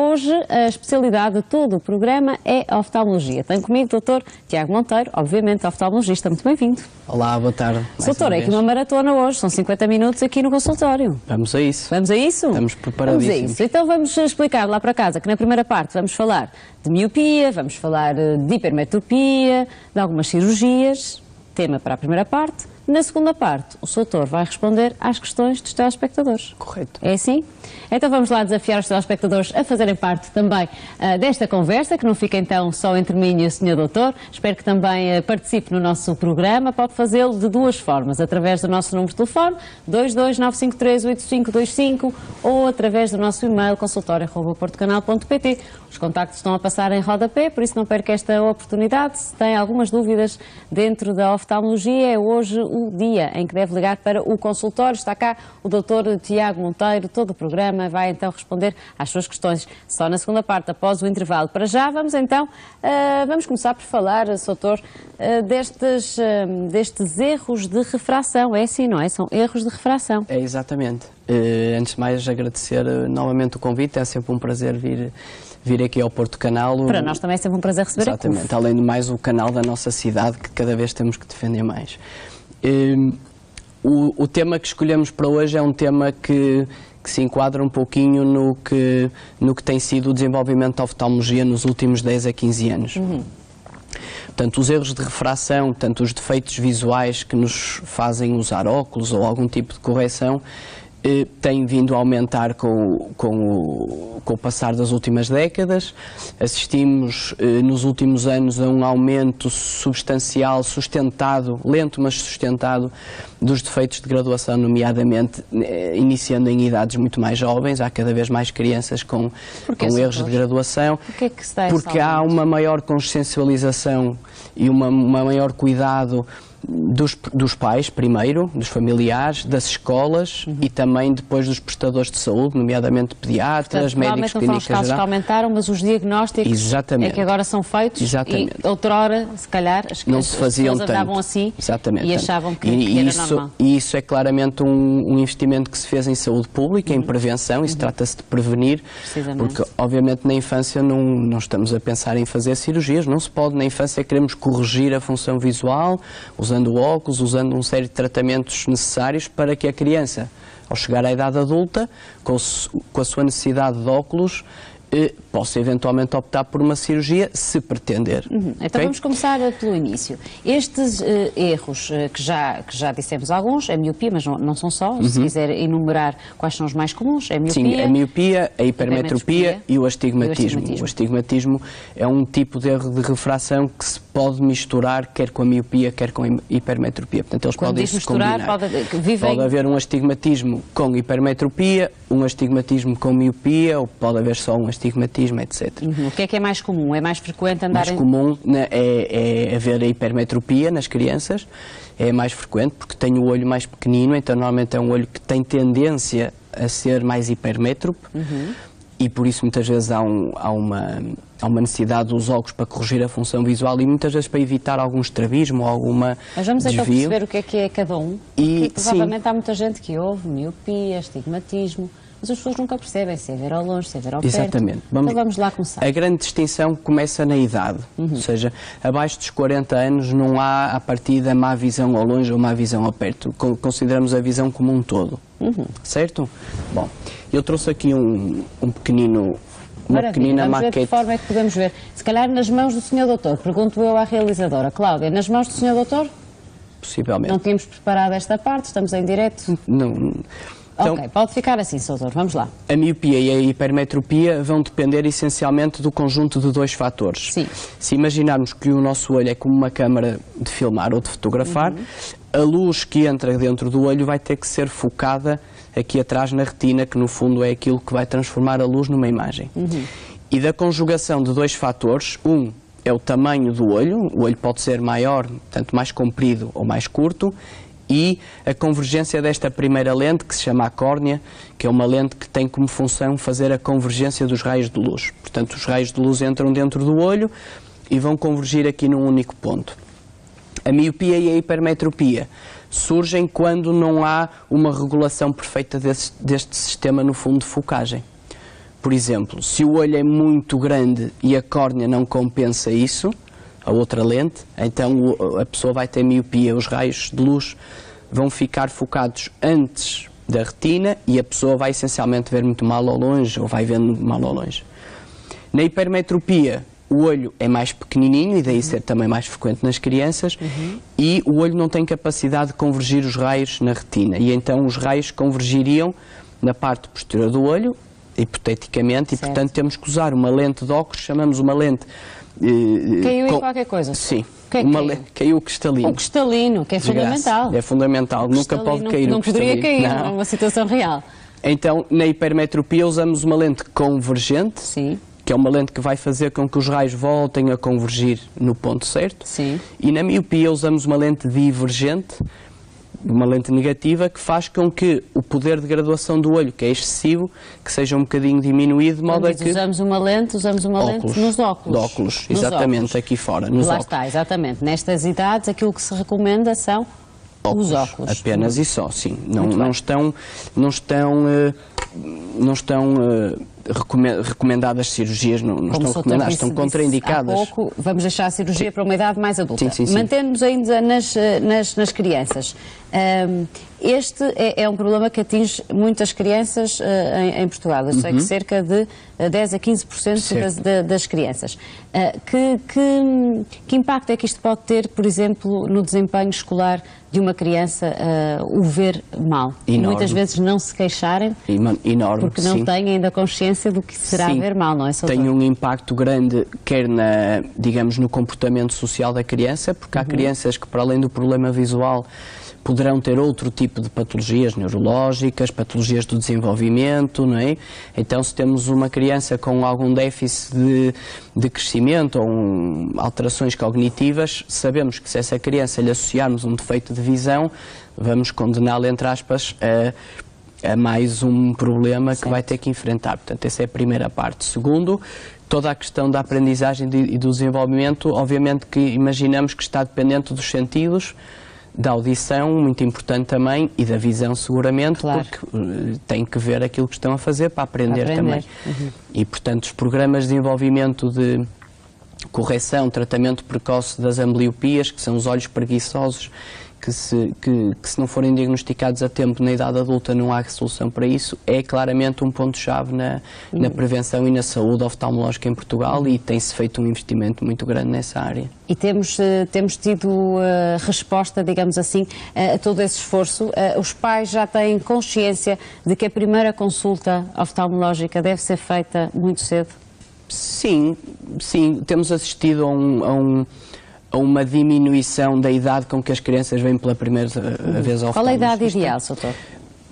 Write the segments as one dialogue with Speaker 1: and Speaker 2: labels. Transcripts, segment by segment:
Speaker 1: Hoje a especialidade de todo o programa é a oftalmologia. Tenho comigo o Dr. Tiago Monteiro, obviamente oftalmologista. Muito bem-vindo.
Speaker 2: Olá, boa tarde.
Speaker 1: Doutor, é aqui uma maratona hoje, são 50 minutos aqui no consultório.
Speaker 2: Vamos a isso.
Speaker 1: Vamos a isso?
Speaker 2: Estamos preparadíssimos.
Speaker 1: Vamos a isso. Então vamos explicar lá para casa que na primeira parte vamos falar de miopia, vamos falar de hipermetropia, de algumas cirurgias, tema para a primeira parte. Na segunda parte, o doutor vai responder às questões dos telespectadores.
Speaker 2: Correto.
Speaker 1: É assim? Então vamos lá desafiar os telespectadores a fazerem parte também desta conversa, que não fica então só entre mim e o Sr. Doutor. Espero que também participe no nosso programa. Pode fazê-lo de duas formas, através do nosso número de telefone, 229538525, ou através do nosso e-mail, consultório@portocanal.pt. Os contactos estão a passar em rodapé, por isso não perca esta oportunidade. Se tem algumas dúvidas dentro da oftalmologia, é hoje o dia em que deve ligar para o consultório. Está cá o Dr. Tiago Monteiro, todo o programa vai então responder às suas questões só na segunda parte, após o intervalo. Para já, vamos então, vamos começar por falar, Dr. Destes erros de refração. É assim, não é? São erros de refração.
Speaker 2: É, exatamente. Antes de mais, agradecer novamente o convite. É sempre um prazer vir aqui ao Porto Canal.
Speaker 1: Para nós também é sempre um prazer receber.
Speaker 2: Exatamente. Além de mais, o canal da nossa cidade, que cada vez temos que defender mais. O tema que escolhemos para hoje é um tema que se enquadra um pouquinho no que tem sido o desenvolvimento da oftalmologia nos últimos 10 a 15 anos. Portanto, os erros de refração, tanto os defeitos visuais que nos fazem usar óculos ou algum tipo de correção, tem vindo a aumentar com o passar das últimas décadas. Assistimos nos últimos anos a um aumento substancial, sustentado, lento mas sustentado, dos defeitos de graduação, nomeadamente iniciando em idades muito mais jovens. Há cada vez mais crianças com erros de graduação.
Speaker 1: Porquê que se dá
Speaker 2: porque há uma maior consciencialização e um maior cuidado dos pais, primeiro, dos familiares, das escolas e também depois dos prestadores de saúde, nomeadamente pediatras, médicos, clínicas gerais. Provavelmente não foram os casos que
Speaker 1: aumentaram, mas os diagnósticos
Speaker 2: Exatamente.
Speaker 1: É que agora são feitos. Exatamente. E outrora, se calhar, as pessoas andavam assim.
Speaker 2: Exatamente.
Speaker 1: E achavam que era normal.
Speaker 2: E isso é claramente um investimento que se fez em saúde pública, em prevenção. Isso trata-se de prevenir, porque obviamente na infância não estamos a pensar em fazer cirurgias, não se pode. Na infância queremos corrigir a função visual, usando óculos, usando uma série de tratamentos necessários para que a criança, ao chegar à idade adulta, com a sua necessidade de óculos, possa eventualmente optar por uma cirurgia, se pretender.
Speaker 1: Então okay? Vamos começar pelo início. Estes erros, que já dissemos alguns, a miopia, mas não são só, se quiser enumerar quais são os mais comuns, a miopia...
Speaker 2: Sim, a miopia, a hipermetropia e o astigmatismo. O astigmatismo é um tipo de erro de refração que se pode misturar quer com a miopia, quer com a hipermetropia. Portanto, eles podem se combinar. Pode haver um astigmatismo com hipermetropia, um astigmatismo com miopia, ou pode haver só um astigmatismo, etc.
Speaker 1: O que é mais comum? É mais frequente andar
Speaker 2: mais comum é haver a hipermetropia nas crianças, é mais frequente porque tem o olho mais pequenino, então normalmente é um olho que tem tendência a ser mais hipermétrope e por isso muitas vezes há uma necessidade dos óculos para corrigir a função visual e muitas vezes para evitar algum estrabismo ou alguma
Speaker 1: Mas vamos então perceber o que é cada um, porque provavelmente
Speaker 2: sim.
Speaker 1: Há muita gente que ouve miopia, astigmatismo, mas as pessoas nunca percebem se é ver ao longe, se é ver ao perto.
Speaker 2: Exatamente.
Speaker 1: Então vamos lá começar.
Speaker 2: A grande distinção começa na idade, ou seja, abaixo dos 40 anos não há a partida má visão ao longe ou má visão ao perto. Consideramos a visão como um todo, certo? Bom, eu trouxe aqui uma pequenina
Speaker 1: vamos
Speaker 2: maquete.
Speaker 1: Ver de que forma é que podemos ver. Se calhar nas mãos do Sr. Doutor, pergunto eu à realizadora. Cláudia, nas mãos do Sr. Doutor?
Speaker 2: Possivelmente.
Speaker 1: Não tínhamos preparado esta parte, estamos em direto?
Speaker 2: Não.
Speaker 1: Então, ok, pode ficar assim, Sr. Doutor, vamos lá.
Speaker 2: A miopia e a hipermetropia vão depender essencialmente do conjunto de dois fatores.
Speaker 1: Sim.
Speaker 2: Se imaginarmos que o nosso olho é como uma câmara de filmar ou de fotografar, a luz que entra dentro do olho vai ter que ser focada aqui atrás na retina, que no fundo é aquilo que vai transformar a luz numa imagem. E da conjugação de dois fatores, um é o tamanho do olho, o olho pode ser maior, portanto mais comprido ou mais curto, e a convergência desta primeira lente, que se chama a córnea, que é uma lente que tem como função fazer a convergência dos raios de luz. Portanto, os raios de luz entram dentro do olho e vão convergir aqui num único ponto. A miopia e a hipermetropia surgem quando não há uma regulação perfeita deste sistema, no fundo, de focagem. por exemplo, se o olho é muito grande e a córnea não compensa isso, a outra lente, então a pessoa vai ter miopia, os raios de luz vão ficar focados antes da retina e a pessoa vai essencialmente ver muito mal ao longe, ou vai vendo muito mal ao longe. Na hipermetropia, o olho é mais pequenininho e daí ser também mais frequente nas crianças, e o olho não tem capacidade de convergir os raios na retina, e então os raios convergiriam na parte posterior do olho, hipoteticamente,
Speaker 1: certo.
Speaker 2: E portanto temos que usar uma lente de óculos, chamamos uma lente...
Speaker 1: Caiu em qualquer coisa?
Speaker 2: Sim,
Speaker 1: caiu
Speaker 2: o cristalino.
Speaker 1: O cristalino, que é fundamental.
Speaker 2: É fundamental, nunca pode cair
Speaker 1: não
Speaker 2: o cristalino.
Speaker 1: Não poderia cair, numa situação real.
Speaker 2: Então, na hipermetropia usamos uma lente convergente,
Speaker 1: Sim.
Speaker 2: Que é uma lente que vai fazer com que os raios voltem a convergir no ponto certo.
Speaker 1: Sim.
Speaker 2: E na miopia usamos uma lente divergente, uma lente negativa, que faz com que o poder de graduação do olho, que é excessivo, que seja um bocadinho diminuído, de modo a que...
Speaker 1: Usamos uma lente nos óculos.
Speaker 2: De óculos, exatamente, óculos. Aqui fora, nos
Speaker 1: Lá
Speaker 2: óculos.
Speaker 1: Está, exatamente. Nestas idades, aquilo que se recomenda são os óculos.
Speaker 2: Apenas e só, sim. Não estão recomendadas cirurgias, não estão recomendadas, estão contraindicadas.
Speaker 1: Há pouco, vamos deixar a cirurgia para uma idade mais adulta.
Speaker 2: Sim.
Speaker 1: Mantendo-nos ainda nas crianças. Este é um problema que atinge muitas crianças em Portugal. Eu sei que cerca de 10 a 15% das crianças. Que impacto é que isto pode ter, por exemplo, no desempenho escolar de uma criança, o ver mal?
Speaker 2: Enorme.
Speaker 1: Muitas vezes não se queixarem,
Speaker 2: enorme,
Speaker 1: porque não têm ainda consciência do que será ver mal, não é, Soutor?
Speaker 2: Tem um impacto grande, quer digamos, no comportamento social da criança, porque há crianças que, para além do problema visual, poderão ter outro tipo de patologias neurológicas, patologias do desenvolvimento, não é? Então, se temos uma criança com algum déficit de crescimento ou alterações cognitivas, sabemos que se essa criança lhe associarmos um defeito de visão, vamos condená-la, entre aspas, a mais um problema que vai ter que enfrentar. Portanto, essa é a primeira parte. Segundo, toda a questão da aprendizagem e do desenvolvimento, obviamente que imaginamos que está dependente dos sentidos, da audição, muito importante também, e da visão seguramente,
Speaker 1: claro.
Speaker 2: Porque tem que ver aquilo que estão a fazer para aprender também. E, portanto, os programas de desenvolvimento de correção, tratamento precoce das ambliopias, que são os olhos preguiçosos, que se não forem diagnosticados a tempo na idade adulta não há solução para isso, é claramente um ponto-chave na prevenção e na saúde oftalmológica em Portugal, e tem-se feito um investimento muito grande nessa área.
Speaker 1: E temos tido resposta, digamos assim, a todo esse esforço. Os pais já têm consciência de que a primeira consulta oftalmológica deve ser feita muito cedo?
Speaker 2: Sim, temos assistido a uma diminuição da idade com que as crianças vêm pela primeira vez ao oftalmologista.
Speaker 1: Qual é a idade ideal, Soutor?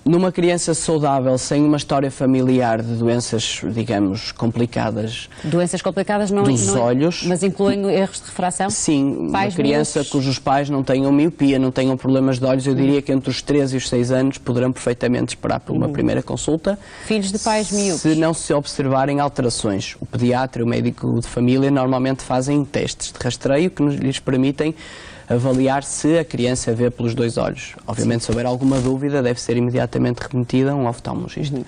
Speaker 2: Numa criança saudável, sem uma história familiar de doenças, digamos, complicadas...
Speaker 1: Doenças complicadas não...
Speaker 2: Dos olhos.
Speaker 1: Mas incluem erros de refração?
Speaker 2: Sim, uma criança cujos pais não tenham miopia, não tenham problemas de olhos, eu diria que entre os 3 e os 6 anos poderão perfeitamente esperar por uma primeira consulta.
Speaker 1: Filhos de pais miúdos?
Speaker 2: Se não se observarem alterações. O pediatra e o médico de família normalmente fazem testes de rastreio que lhes permitem avaliar se a criança vê pelos 2 olhos. Obviamente, se houver alguma dúvida, deve ser imediatamente remetida a um oftalmologista.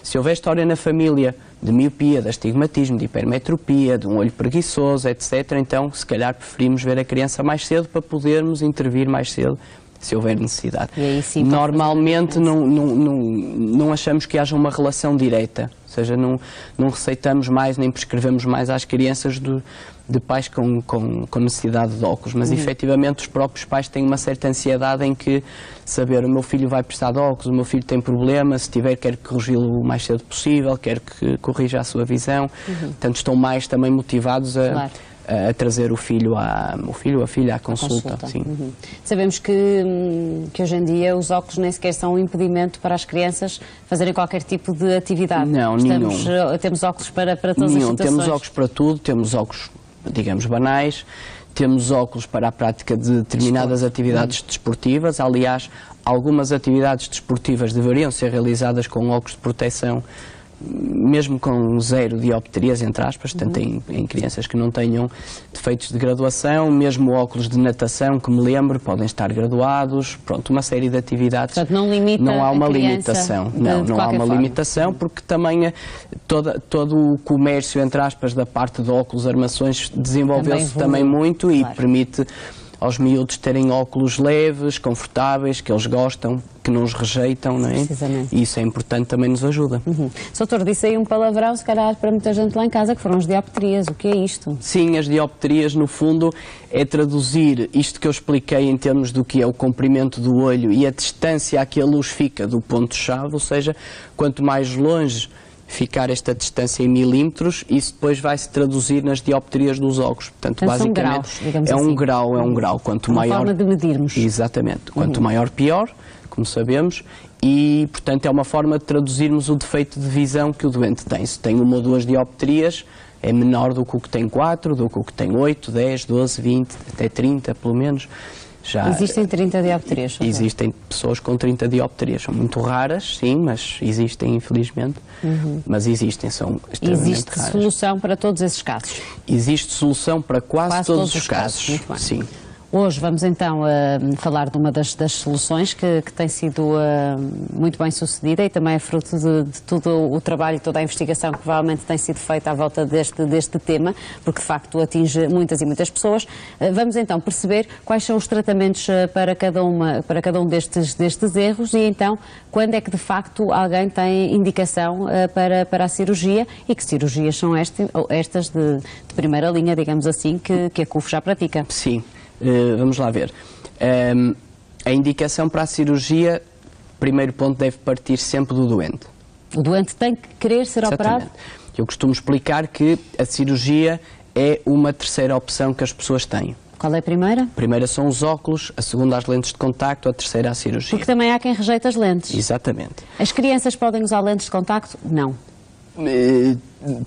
Speaker 2: Se houver história na família de miopia, de astigmatismo, de hipermetropia, de um olho preguiçoso, etc., então, se calhar, preferimos ver a criança mais cedo para podermos intervir mais cedo, se houver necessidade.
Speaker 1: E aí, sim,
Speaker 2: normalmente não achamos que haja uma relação direta, ou seja, não receitamos mais nem prescrevemos mais às crianças de pais com necessidade de óculos, mas efetivamente os próprios pais têm uma certa ansiedade em que saber o meu filho vai precisar de óculos, o meu filho tem problema, se tiver quero corrigi-lo o mais cedo possível, quero que corrija a sua visão, portanto estão mais também motivados a trazer o filho ou a filha à consulta. Sim.
Speaker 1: Sabemos que hoje em dia os óculos nem sequer são um impedimento para as crianças fazerem qualquer tipo de atividade.
Speaker 2: Não, nenhum.
Speaker 1: Temos óculos para todas as situações.
Speaker 2: Temos óculos para tudo, temos óculos, digamos, banais, temos óculos para a prática de determinadas atividades desportivas. Aliás, algumas atividades desportivas deveriam ser realizadas com óculos de proteção mesmo com 0 dioptrias, entre aspas, tanto em crianças que não tenham defeitos de graduação, mesmo óculos de natação, que me lembro, podem estar graduados, pronto, uma série de atividades.
Speaker 1: Portanto, não limita
Speaker 2: não há uma
Speaker 1: a
Speaker 2: limitação. Não há uma limitação, porque também todo o comércio, entre aspas, da parte de óculos, armações, desenvolveu-se também muito, claro, e permite aos miúdos terem óculos leves, confortáveis, que eles gostam, que não os rejeitam, não é?
Speaker 1: Precisamente.
Speaker 2: E isso é importante, também nos ajuda.
Speaker 1: Doutor, disse aí um palavrão, se calhar para muita gente lá em casa, que foram as dioptrias. O que é isto?
Speaker 2: Sim, as dioptrias, no fundo, é traduzir isto que eu expliquei em termos do que é o comprimento do olho e a distância a que a luz fica do ponto-chave, ou seja, quanto mais longe ficar esta distância em milímetros, isso depois vai se traduzir nas dioptrias dos óculos. Portanto, basicamente,
Speaker 1: graus, digamos
Speaker 2: é
Speaker 1: assim.
Speaker 2: um grau. Quanto maior,
Speaker 1: forma de medirmos.
Speaker 2: Exatamente. Quanto maior, pior, como sabemos, e, portanto, é uma forma de traduzirmos o defeito de visão que o doente tem. Se tem 1 ou 2 dioptrias, é menor do que o que tem 4, do que o que tem 8, 10, 12, 20, até 30, pelo menos.
Speaker 1: Existem 30 dioptrias?
Speaker 2: Existem pessoas com 30 dioptrias. São muito raras, sim, mas existem, infelizmente. Mas existem, são extremamente
Speaker 1: Existe
Speaker 2: raras.
Speaker 1: Solução para todos esses casos?
Speaker 2: Existe solução para quase todos os casos.
Speaker 1: Muito bem.
Speaker 2: Sim.
Speaker 1: Hoje vamos então falar de uma das soluções que tem sido muito bem sucedida e também é fruto de todo o trabalho e toda a investigação que provavelmente tem sido feita à volta deste tema, porque de facto atinge muitas e muitas pessoas. Vamos então perceber quais são os tratamentos para cada um destes erros e então quando é que de facto alguém tem indicação para a cirurgia e que cirurgias são estas de primeira linha, digamos assim, que a CUF já pratica.
Speaker 2: Sim. Vamos lá ver. A indicação para a cirurgia, primeiro ponto, deve partir sempre do doente.
Speaker 1: O doente tem que querer ser operado?
Speaker 2: Eu costumo explicar que a cirurgia é uma terceira opção que as pessoas têm.
Speaker 1: Qual é a primeira? A
Speaker 2: primeira são os óculos, a segunda as lentes de contacto, a terceira a cirurgia.
Speaker 1: Porque também há quem rejeita as lentes.
Speaker 2: Exatamente.
Speaker 1: As crianças podem usar lentes de contacto? Não.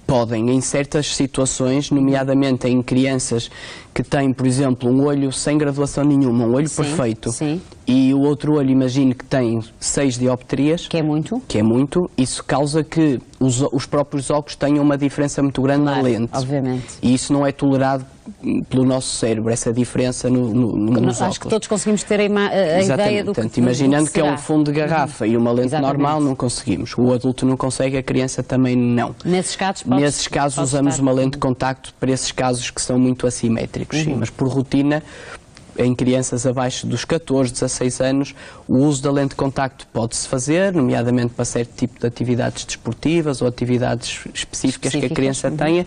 Speaker 2: Podem, em certas situações, nomeadamente em crianças que têm, por exemplo, um olho sem graduação nenhuma, um olho perfeito, e o outro olho, imagine que tem 6 dioptrias,
Speaker 1: que é muito,
Speaker 2: isso causa que os próprios óculos tenham uma diferença muito grande na lente.
Speaker 1: Obviamente.
Speaker 2: E isso não é tolerado pelo nosso cérebro, essa diferença nos óculos.
Speaker 1: Acho que todos conseguimos ter a ideia do que
Speaker 2: Portanto, imaginando que é um fundo de garrafa e uma lente normal, não conseguimos. O adulto não consegue, a criança também não.
Speaker 1: Nesses casos,
Speaker 2: usamos uma lente de contacto para esses casos que são muito assimétricos, sim, mas por rotina, em crianças abaixo dos 14, 16 anos, o uso da lente de contacto pode-se fazer, nomeadamente para certo tipo de atividades desportivas ou atividades específicas que a criança tenha,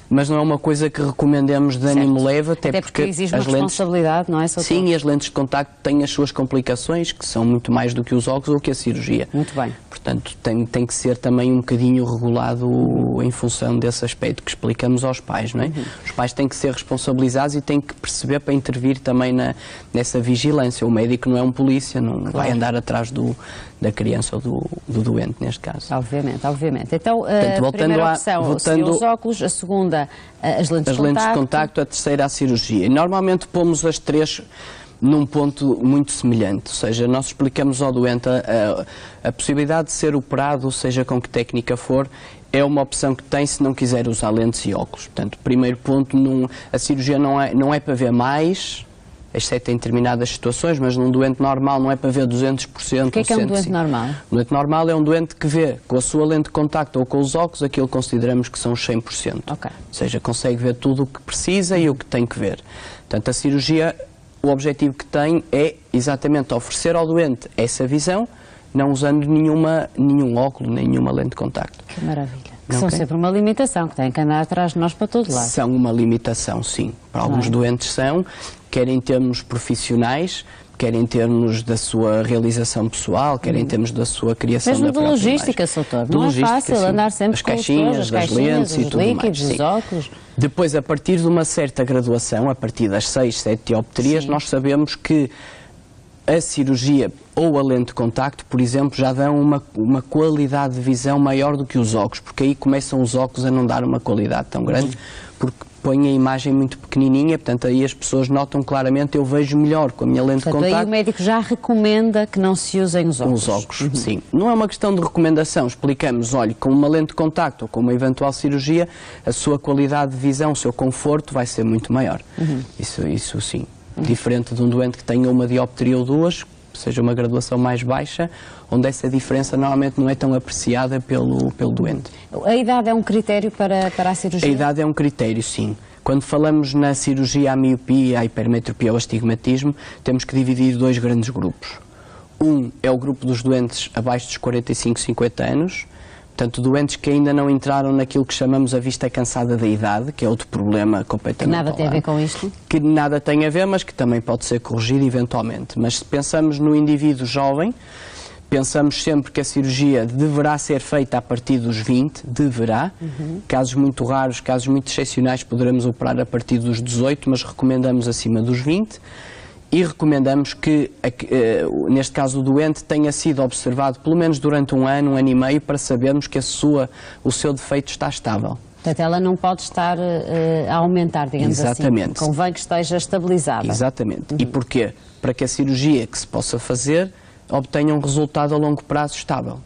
Speaker 2: mas não é uma coisa que recomendemos de ânimo leve, até porque
Speaker 1: exige uma responsabilidade, não é, Soutor?
Speaker 2: Sim, e as lentes de contacto têm as suas complicações, que são muito mais do que os óculos ou que a cirurgia.
Speaker 1: Muito bem.
Speaker 2: Portanto, tem que ser também um bocadinho regulado em função desse aspecto que explicamos aos pais, não é? Os pais têm que ser responsabilizados e têm que perceber para intervir também nessa vigilância. O médico não é um polícia, não vai andar atrás da criança ou do doente, neste caso.
Speaker 1: Obviamente. Então, a primeira opção seriam os óculos, a segunda, as lentes de
Speaker 2: contacto, a terceira, a cirurgia. E normalmente pomos as três num ponto muito semelhante, ou seja, nós explicamos ao doente a possibilidade de ser operado, seja com que técnica for, é uma opção que tem se não quiser usar lentes e óculos. Portanto, primeiro ponto, a cirurgia não é para ver mais, exceto em determinadas situações, mas num doente normal não é para ver 200%.
Speaker 1: O que é um doente normal?
Speaker 2: Um doente normal é um doente que vê com a sua lente de contacto ou com os óculos aquilo que consideramos que são os 100%. Ou seja, consegue ver tudo o que precisa e o que tem que ver. Portanto, a cirurgia, o objetivo que tem é exatamente oferecer ao doente essa visão, não usando nenhum óculo, nenhuma lente de contacto.
Speaker 1: Que maravilha. Que são sempre uma limitação, que têm que andar atrás de nós para todo lado.
Speaker 2: São uma limitação, sim. Para alguns doentes são, quer em termos profissionais, quer em termos da sua realização pessoal, quer em termos da sua criação da própria imagem.
Speaker 1: Mesmo de logística, Soutor. Não é fácil andar sempre
Speaker 2: as caixinhas, as lentes e tudo mais.
Speaker 1: Os óculos.
Speaker 2: Depois, a partir de uma certa graduação, a partir das 6, 7 dioptrias, nós sabemos que a cirurgia ou a lente de contacto, por exemplo, já dão uma qualidade de visão maior do que os óculos, porque aí começam os óculos a não dar uma qualidade tão grande, porque põe a imagem muito pequenininha, portanto aí as pessoas notam claramente, eu vejo melhor com a minha lente de contacto.
Speaker 1: Aí o médico já recomenda que não se usem os óculos.
Speaker 2: Os óculos, sim. Não é uma questão de recomendação, explicamos, olha, com uma lente de contacto ou com uma eventual cirurgia, a sua qualidade de visão, o seu conforto vai ser muito maior. Isso sim. Diferente de um doente que tenha uma dioptria ou duas, seja uma graduação mais baixa, onde essa diferença normalmente não é tão apreciada pelo doente.
Speaker 1: A idade é um critério para a cirurgia?
Speaker 2: A idade é um critério, sim. Quando falamos na cirurgia à miopia, à hipermetropia ou astigmatismo, temos que dividir dois grandes grupos. Um é o grupo dos doentes abaixo dos 45, 50 anos, portanto, doentes que ainda não entraram naquilo que chamamos a vista cansada da idade, que é outro problema completamente
Speaker 1: nada tem a ver com isto?
Speaker 2: Que nada tem a ver, mas que também pode ser corrigido eventualmente. Mas se pensamos no indivíduo jovem, pensamos sempre que a cirurgia deverá ser feita a partir dos 20, deverá. Casos muito raros, casos muito excepcionais, poderemos operar a partir dos 18, mas recomendamos acima dos 20. E recomendamos que, neste caso, o doente tenha sido observado pelo menos durante um ano e meio, para sabermos que o seu defeito está estável.
Speaker 1: Portanto, ela não pode estar a aumentar, digamos
Speaker 2: Exatamente.
Speaker 1: assim. Convém que esteja estabilizada.
Speaker 2: Exatamente. E porquê? Para que a cirurgia que se possa fazer obtenha um resultado a longo prazo estável.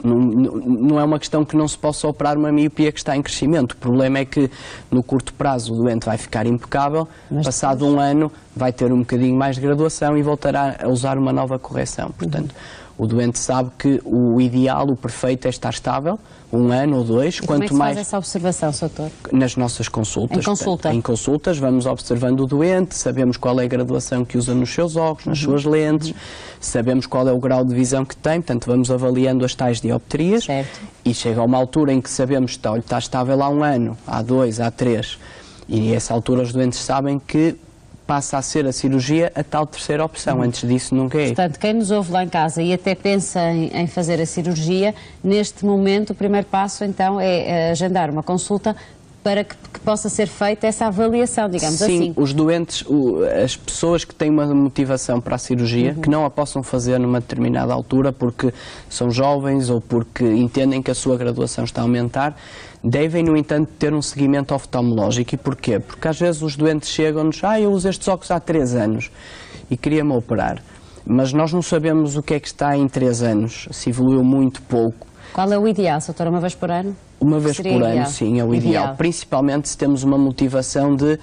Speaker 2: Não é uma questão que não se possa operar uma miopia que está em crescimento. O problema é que no curto prazo o doente vai ficar impecável, passado um ano vai ter um bocadinho mais de graduação e voltará a usar uma nova correção. Portanto, o doente sabe que o ideal, o perfeito é estar estável, um ano ou dois.
Speaker 1: E quanto como é que se faz essa observação, Dr.?
Speaker 2: Nas nossas consultas.
Speaker 1: Em consulta?
Speaker 2: Em consultas, vamos observando o doente, sabemos qual é a graduação que usa nos seus óculos, nas suas lentes, sabemos qual é o grau de visão que tem, portanto vamos avaliando as tais dioptrias.
Speaker 1: Certo.
Speaker 2: E chega a uma altura em que sabemos que está estável há um ano, há dois, há três, e a essa altura os doentes sabem que passa a ser a cirurgia a tal terceira opção. Antes disso nunca é.
Speaker 1: Portanto, quem nos ouve lá em casa e até pensa em fazer a cirurgia, neste momento o primeiro passo então é agendar uma consulta para que possa ser feita essa avaliação, digamos assim.
Speaker 2: Sim, os doentes, as pessoas que têm uma motivação para a cirurgia, que não a possam fazer numa determinada altura porque são jovens ou porque entendem que a sua graduação está a aumentar, devem, no entanto, ter um seguimento oftalmológico. E porquê? Porque às vezes os doentes chegam-nos, eu uso estes óculos há 3 anos e queria-me operar. Mas nós não sabemos o que é que está em 3 anos, se evoluiu muito pouco.
Speaker 1: Qual é o ideal, doutora? Uma vez por ano?
Speaker 2: Uma vez por ano, sim, é o ideal. Principalmente se temos uma motivação de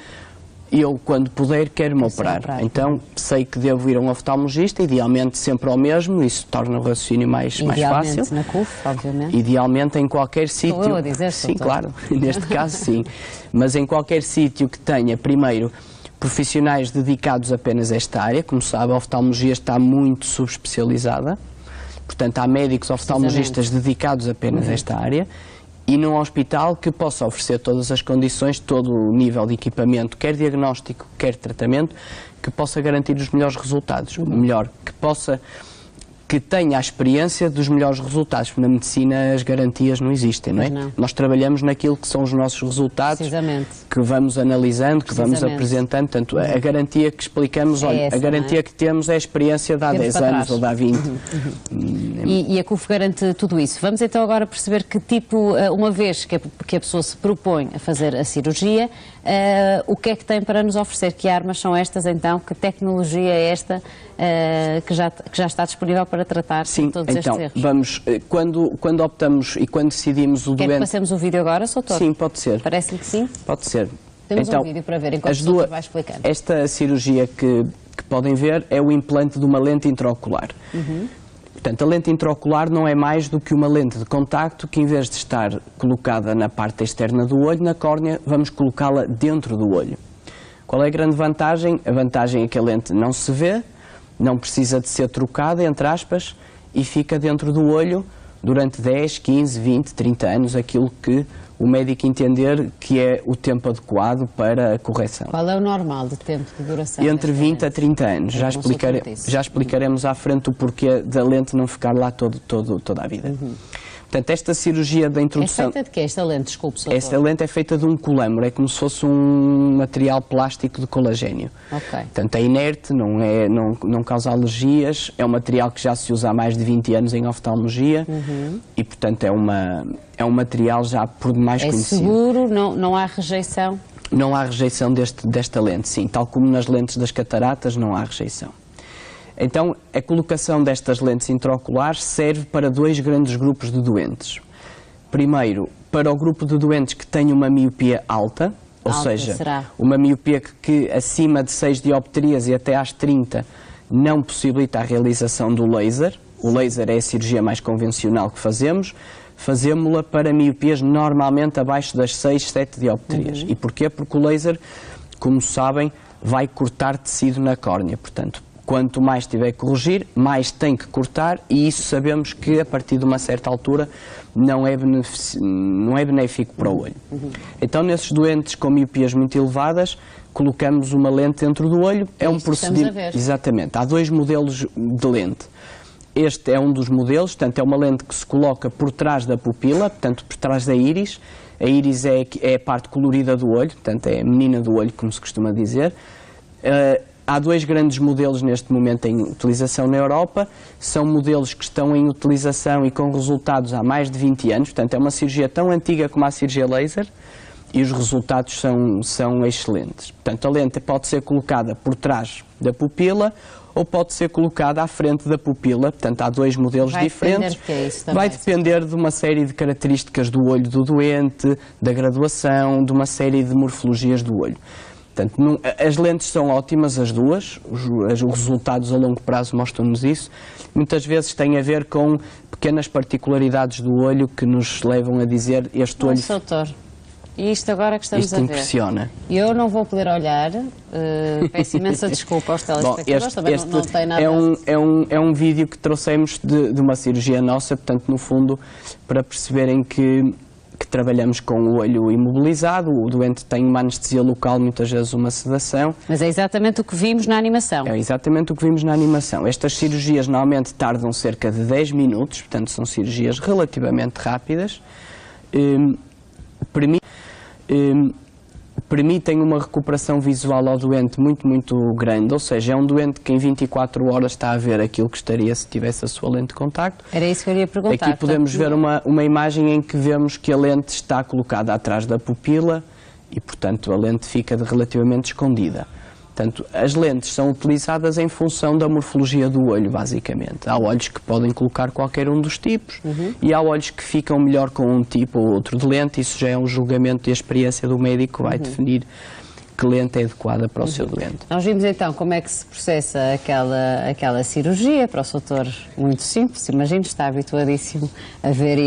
Speaker 2: eu, quando puder, quero-me operar. Então, sei que devo ir a um oftalmologista, idealmente sempre ao mesmo, isso torna o raciocínio mais fácil.
Speaker 1: Idealmente na CUF, obviamente.
Speaker 2: Idealmente em qualquer sítio.
Speaker 1: Estou eu a dizer,
Speaker 2: sim, claro, neste caso sim. Mas em qualquer sítio que tenha, primeiro, profissionais dedicados apenas a esta área. Como sabe, a oftalmologia está muito subespecializada. Portanto, há médicos oftalmologistas dedicados apenas a esta área, e num hospital que possa oferecer todas as condições, todo o nível de equipamento, quer diagnóstico, quer tratamento, que possa garantir os melhores resultados. Melhor, que tenha a experiência dos melhores resultados, porque na medicina as garantias não existem, não é?
Speaker 1: Não.
Speaker 2: Nós trabalhamos naquilo que são os nossos resultados, que vamos analisando, que vamos apresentando, portanto, a garantia que explicamos, olha, a garantia que temos é a experiência de há 10 anos ou de há 20.
Speaker 1: E a CUF garante tudo isso. Vamos então agora perceber que tipo, uma vez que a pessoa se propõe a fazer a cirurgia, o que é que tem para nos oferecer? Que armas são estas então? Que tecnologia é esta que já está disponível para tratar todos estes erros?
Speaker 2: Vamos, quando optamos e quando decidimos o doente...
Speaker 1: Quer que passemos o vídeo agora, Soutor?
Speaker 2: Sim, pode ser.
Speaker 1: Parece-lhe que sim?
Speaker 2: Pode ser.
Speaker 1: Temos um vídeo para ver enquanto o Soutor vai explicando.
Speaker 2: Esta cirurgia que podem ver é o implante de uma lente intraocular. Portanto, a lente intraocular não é mais do que uma lente de contacto que, em vez de estar colocada na parte externa do olho, na córnea, vamos colocá-la dentro do olho. Qual é a grande vantagem? A vantagem é que a lente não se vê, não precisa de ser trocada, entre aspas, e fica dentro do olho durante 10, 15, 20, 30 anos, aquilo que o médico entender que é o tempo adequado para a correção.
Speaker 1: Qual é o normal de tempo de duração?
Speaker 2: Entre 20 a 30 anos. Já explicaremos à frente o porquê da lente não ficar lá toda a vida. Portanto, esta cirurgia da introdução...
Speaker 1: É feita de quê? Esta lente, desculpe, doutor.
Speaker 2: Esta lente é feita de um colâmero, é como se fosse um material plástico de colagênio.
Speaker 1: Ok.
Speaker 2: Portanto, é inerte, não causa alergias, é um material que já se usa há mais de 20 anos em oftalmologia e, portanto, é um material já por demais conhecido.
Speaker 1: É seguro, não há rejeição?
Speaker 2: Não há rejeição desta lente, sim. Tal como nas lentes das cataratas, não há rejeição. Então, a colocação destas lentes intraoculares serve para dois grandes grupos de doentes. Primeiro, para o grupo de doentes que têm uma miopia alta, ou seja, uma miopia que acima de 6 dioptrias e até às 30 não possibilita a realização do laser. O laser é a cirurgia mais convencional que fazemos-la para miopias normalmente abaixo das 6, 7 dioptrias. E porquê? Porque o laser, como sabem, vai cortar tecido na córnea, portanto, quanto mais tiver que corrigir, mais tem que cortar, e isso sabemos que a partir de uma certa altura não é benéfico para o olho. Então, nesses doentes com miopias muito elevadas, colocamos uma lente dentro do olho. É um procedimento. Exatamente. Há dois modelos de lente. Este é um dos modelos, portanto, é uma lente que se coloca por trás da pupila, portanto, por trás da íris. A íris é a parte colorida do olho, portanto, é a menina do olho, como se costuma dizer. Há dois grandes modelos neste momento em utilização na Europa, são modelos que estão em utilização e com resultados há mais de 20 anos, portanto é uma cirurgia tão antiga como a cirurgia laser e os resultados são excelentes. Portanto, a lente pode ser colocada por trás da pupila ou pode ser colocada à frente da pupila, portanto há dois modelos diferentes. Vai depender de uma série de características do olho do doente, da graduação, de uma série de morfologias do olho. Portanto, as lentes são ótimas, as duas, os resultados a longo prazo mostram-nos isso. Muitas vezes tem a ver com pequenas particularidades do olho que nos levam a dizer este olho...
Speaker 1: doutor, e isto agora que estamos a ver?
Speaker 2: Isto impressiona.
Speaker 1: Eu não vou poder olhar, peço imensa desculpa aos telespectadores, também não tem nada...
Speaker 2: É um vídeo que trouxemos de uma cirurgia nossa, portanto, no fundo, para perceberem que trabalhamos com o olho imobilizado, o doente tem uma anestesia local, muitas vezes uma sedação.
Speaker 1: Mas é exatamente o que vimos na animação.
Speaker 2: É exatamente o que vimos na animação. Estas cirurgias normalmente tardam cerca de 10 minutos, portanto são cirurgias relativamente rápidas, permitem uma recuperação visual ao doente muito grande, ou seja, é um doente que em 24 horas está a ver aquilo que estaria se tivesse a sua lente de contacto.
Speaker 1: Era isso que eu ia perguntar.
Speaker 2: Aqui podemos ver uma imagem em que vemos que a lente está colocada atrás da pupila e, portanto, a lente fica relativamente escondida. Portanto, as lentes são utilizadas em função da morfologia do olho, basicamente. Há olhos que podem colocar qualquer um dos tipos e há olhos que ficam melhor com um tipo ou outro de lente. Isso já é um julgamento e a experiência do médico que vai definir que lente é adequada para o seu doente.
Speaker 1: Nós vimos então como é que se processa aquela cirurgia, para o doutor muito simples, imagino, está habituadíssimo a ver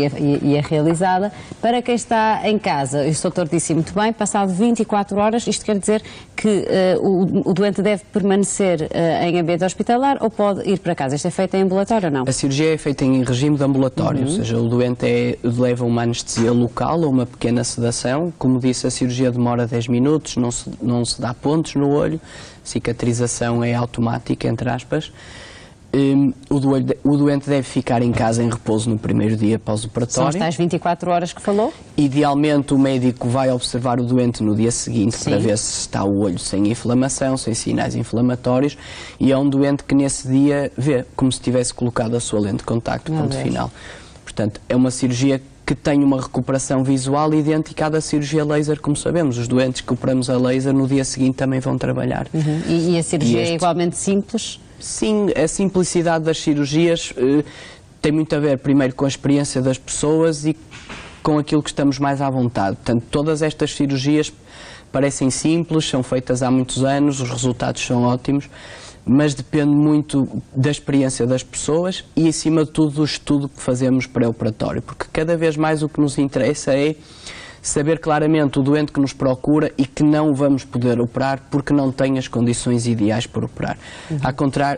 Speaker 1: e a realizá-la. Para quem está em casa, o doutor disse muito bem, passado 24 horas, isto quer dizer que o doente deve permanecer em ambiente hospitalar ou pode ir para casa? Isto é feito em ambulatório ou não?
Speaker 2: A cirurgia é feita em regime de ambulatório, ou seja, o doente leva uma anestesia local ou uma pequena sedação. Como disse, a cirurgia demora 10 minutos, não se dá pontos no olho, cicatrização é automática, entre aspas. O doente deve ficar em casa em repouso no primeiro dia pós-operatório.
Speaker 1: São estas 24 horas que falou?
Speaker 2: Idealmente o médico vai observar o doente no dia seguinte para ver se está o olho sem inflamação, sem sinais inflamatórios, e é um doente que nesse dia vê como se tivesse colocado a sua lente de contacto, ponto final. Portanto, é uma cirurgia que tem uma recuperação visual idêntica à da cirurgia laser, como sabemos. Os doentes que operamos a laser no dia seguinte também vão trabalhar.
Speaker 1: E a cirurgia é igualmente simples?
Speaker 2: Sim, a simplicidade das cirurgias tem muito a ver, primeiro, com a experiência das pessoas e com aquilo que estamos mais à vontade. Portanto, todas estas cirurgias parecem simples, são feitas há muitos anos, os resultados são ótimos, mas depende muito da experiência das pessoas e, acima de tudo, do estudo que fazemos pré-operatório, porque cada vez mais o que nos interessa é saber claramente o doente que nos procura e que não vamos poder operar porque não tem as condições ideais para operar.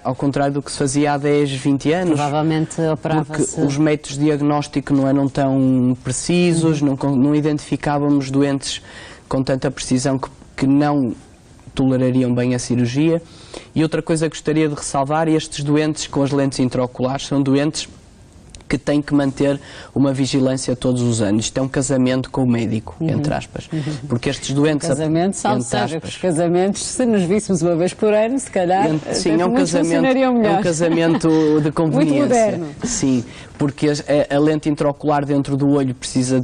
Speaker 2: Ao contrário do que se fazia há 10, 20 anos.
Speaker 1: Provavelmente operava-se...
Speaker 2: Porque os métodos de diagnóstico não eram tão precisos, não identificávamos doentes com tanta precisão que não tolerariam bem a cirurgia. E outra coisa que gostaria de ressalvar, estes doentes com as lentes intraoculares são doentes que tem que manter uma vigilância todos os anos. Isto é um casamento com o médico, entre aspas. Porque estes doentes...
Speaker 1: Casamento, salve seja, porque os casamentos, se nos víssemos uma vez por ano, se calhar,
Speaker 2: sim, é um casamento de conveniência.
Speaker 1: Muito moderno.
Speaker 2: Sim, porque a lente intraocular dentro do olho precisa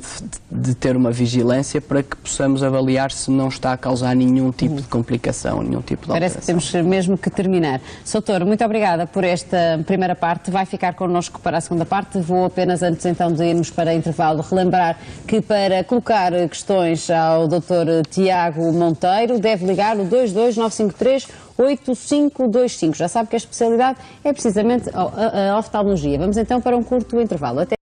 Speaker 2: de ter uma vigilância para que possamos avaliar se não está a causar nenhum tipo de complicação, nenhum tipo de alteração.
Speaker 1: Parece que temos mesmo que terminar. Soutor, muito obrigada por esta primeira parte. Vai ficar connosco para a segunda parte. Vou apenas, antes então de irmos para intervalo, relembrar que para colocar questões ao Dr. Tiago Monteiro deve ligar o 22953-8525. Já sabe que a especialidade é precisamente a oftalmologia. Vamos então para um curto intervalo. Até